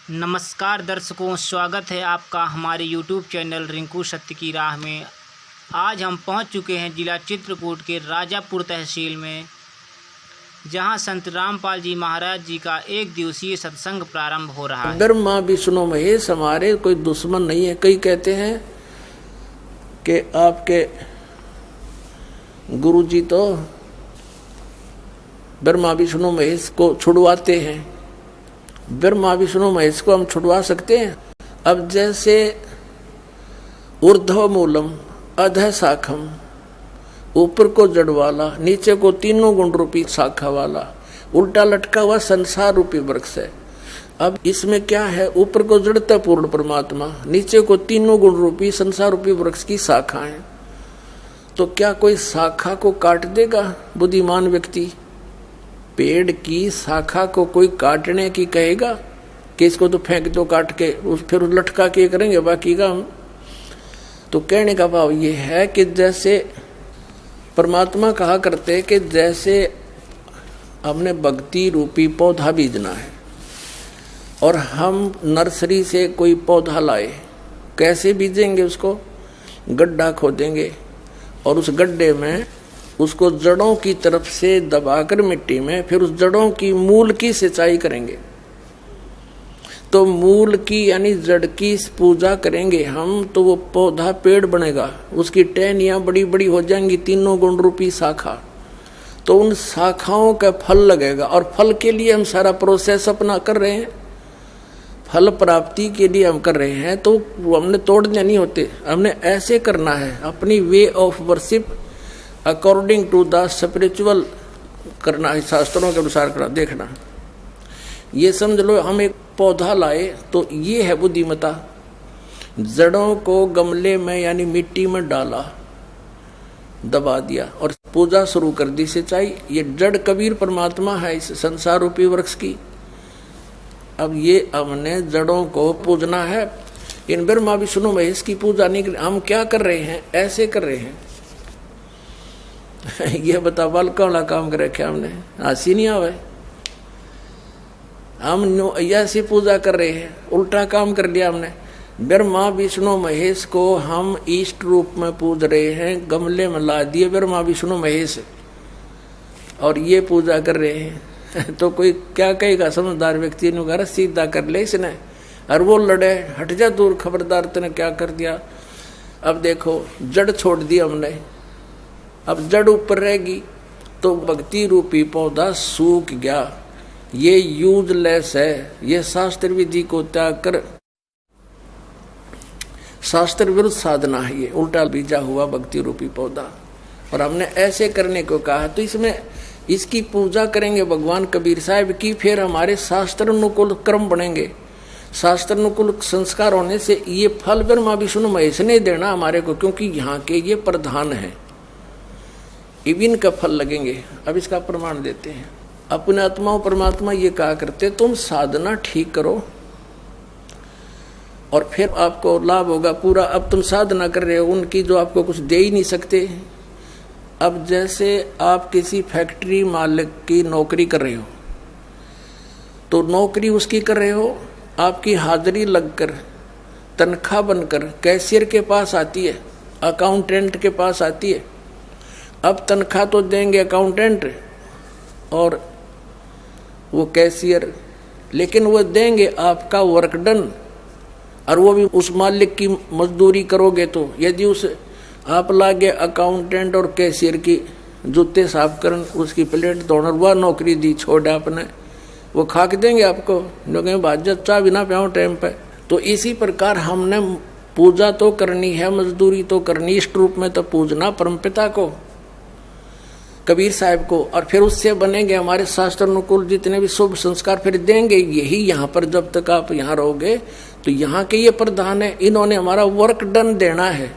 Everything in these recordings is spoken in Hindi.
नमस्कार दर्शकों, स्वागत है आपका हमारे YouTube चैनल रिंकू सत्य की राह में। आज हम पहुंच चुके हैं जिला चित्रकूट के राजापुर तहसील में, जहां संत रामपाल जी महाराज जी का एक दिवसीय सत्संग प्रारंभ हो रहा है। ब्रह्मा विष्णु महेश हमारे कोई दुश्मन नहीं है। कई कहते हैं कि आपके गुरु जी तो ब्रह्मा विष्णु महेश को छुड़वाते हैं। ब्रह्मा विष्णु महेश को हम छुड़वा सकते हैं? अब जैसे ऊर्ध्व मूलम अधः शाखम, ऊपर को जड़ वाला, नीचे को तीनों गुण रूपी शाखा वाला, उल्टा लटका हुआ संसार रूपी वृक्ष है। अब इसमें क्या है? ऊपर को जड़ता पूर्ण परमात्मा, नीचे को तीनों गुण रूपी संसार रूपी वृक्ष की शाखा है। तो क्या कोई शाखा को काट देगा बुद्धिमान व्यक्ति? पेड़ की शाखा को कोई काटने की कहेगा कि इसको तो फेंक दो काट के, फिर लटका के करेंगे बाकी का हम? तो कहने का भाव ये है कि जैसे परमात्मा कहा करते कि जैसे हमने भक्ति रूपी पौधा बीजना है और हम नर्सरी से कोई पौधा लाए, कैसे बीजेंगे? उसको गड्ढा खोदेंगे और उस गड्ढे में उसको जड़ों की तरफ से दबाकर मिट्टी में, फिर उस जड़ों की मूल की सिंचाई करेंगे। तो मूल की यानी जड़ की पूजा करेंगे हम, तो वो पौधा पेड़ बनेगा, उसकी टहनियाँ बड़ी बड़ी हो जाएंगी, तीनों गुण रूपी शाखा। तो उन शाखाओं का फल लगेगा और फल के लिए हम सारा प्रोसेस अपना कर रहे हैं, फल प्राप्ति के लिए हम कर रहे हैं। तो वो हमने तोड़ने नहीं होते, हमने ऐसे करना है, अपनी way of worship according to the spiritual करना है, शास्त्रों के अनुसार करना। देखना, ये समझ लो हम एक पौधा लाए तो ये है बुद्धिमता। जड़ों को गमले में यानी मिट्टी में डाला, दबा दिया और पूजा शुरू कर दी, सिंचाई। ये जड़ कबीर परमात्मा है इस संसार रूपी वृक्ष की। अब ये हमने जड़ों को पूजना है। इन ब्रह्मा विष्णु महेश की पूजा नहीं कर, हम क्या कर रहे हैं? ऐसे कर रहे हैं। ये बता बालका वाला काम कर रखे हमने, हंसी नहीं आवे। हम ऐसी पूजा कर रहे हैं, उल्टा काम कर लिया हमने। ब्रह्मा विष्णु महेश को हम इष्ट रूप में पूज रहे हैं, गमले में ला दिए ब्रह्मा विष्णु महेश और ये पूजा कर रहे हैं। तो कोई क्या कहेगा? समझदार व्यक्ति ने कहा सीधा कर ले इसने, और वो लड़े, हट जा दूर, खबरदार तूने क्या कर दिया। अब देखो जड़ छोड़ दी हमने, अब जड़ ऊपर रहेगी तो भक्ति रूपी पौधा सूख गया। ये यूजलेस है, ये शास्त्र विधि को त्याग कर शास्त्र विरुद्ध साधना है, ये उल्टा बीजा हुआ भक्ति रूपी पौधा। और हमने ऐसे करने को कहा, तो इसमें इसकी पूजा करेंगे भगवान कबीर साहब की, फिर हमारे शास्त्र अनुकूल कर्म बनेंगे। शास्त्र अनुकूल संस्कार होने से ये फल ब्रह्मा विष्णु महेश ने देना हमारे को, क्योंकि यहाँ के ये प्रधान है, इविन का फल लगेंगे। अब इसका प्रमाण देते हैं। अपने आत्माओं परमात्मा ये कहा करते, तुम साधना ठीक करो और फिर आपको लाभ होगा पूरा। अब तुम साधना कर रहे हो उनकी जो आपको कुछ दे ही नहीं सकते। अब जैसे आप किसी फैक्ट्री मालिक की नौकरी कर रहे हो, तो नौकरी उसकी कर रहे हो, आपकी हाजिरी लगकर तनख्वाह बनकर कैशियर के पास आती है, अकाउंटेंट के पास आती है। अब तनख्वाह तो देंगे अकाउंटेंट और वो कैशियर, लेकिन वो देंगे आपका वर्क डन, और वो भी उस मालिक की मजदूरी करोगे। तो यदि उस आप लागे अकाउंटेंट और कैशियर की जूते साफ करन, उसकी प्लेट धोना, वह नौकरी दी छोड़ आपने, वो खा के देंगे आपको, लोग बाजत चाह बिना प्याओ टाइम पे। तो इसी प्रकार हमने पूजा तो करनी है, मजदूरी तो करनी, इष्ट रूप में तो पूजना परमपिता को, कबीर साहब को, और फिर उससे बनेंगे हमारे शास्त्र अनुकूल जितने भी शुभ संस्कार फिर देंगे। यही यहाँ पर जब तक आप यहाँ रहोगे तो यहाँ के ये प्रधान है, इन्होंने हमारा वर्क डन देना है।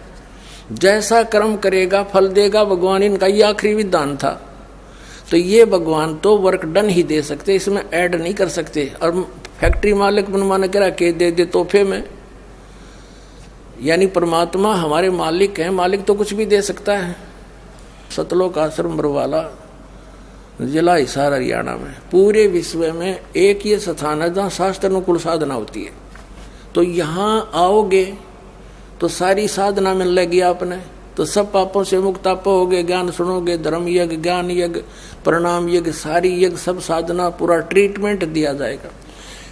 जैसा कर्म करेगा फल देगा भगवान, इनका ये आखिरी विधान था। तो ये भगवान तो वर्क डन ही दे सकते, इसमें ऐड नहीं कर सकते। और फैक्ट्री मालिक बनवाने करा के दे तोहफे में, यानी परमात्मा हमारे मालिक हैं। मालिक तो कुछ भी दे सकता है। सतलोक आश्रम बरवाला जिला हिसार हरियाणा में। पूरे विश्व में एक ये स्थान है जहाँ शास्त्र अनुकूल साधना होती है। तो यहाँ आओगे तो सारी साधना मिल लेगी आपने, तो सब पापों से मुक्त आप होगे। ज्ञान सुनोगे, धर्म यज्ञ, ज्ञान यज्ञ, प्रणाम यज्ञ, सारी यज्ञ, सब साधना, पूरा ट्रीटमेंट दिया जाएगा।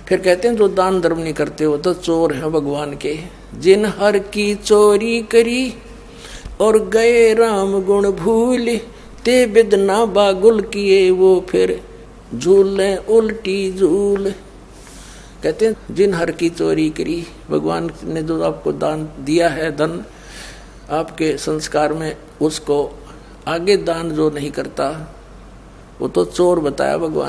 फिर कहते हैं जो दान धर्म नहीं करते हो तो चोर हैं भगवान के। जिन हर की चोरी करी और गए राम गुण भूल, ते बिदना बागुल किए वो फिर झूले उल्टी झूल। कहते हैं जिन हर की चोरी करी, भगवान ने जो आपको दान दिया है, धन आपके संस्कार में, उसको आगे दान जो नहीं करता वो तो चोर बताया भगवान।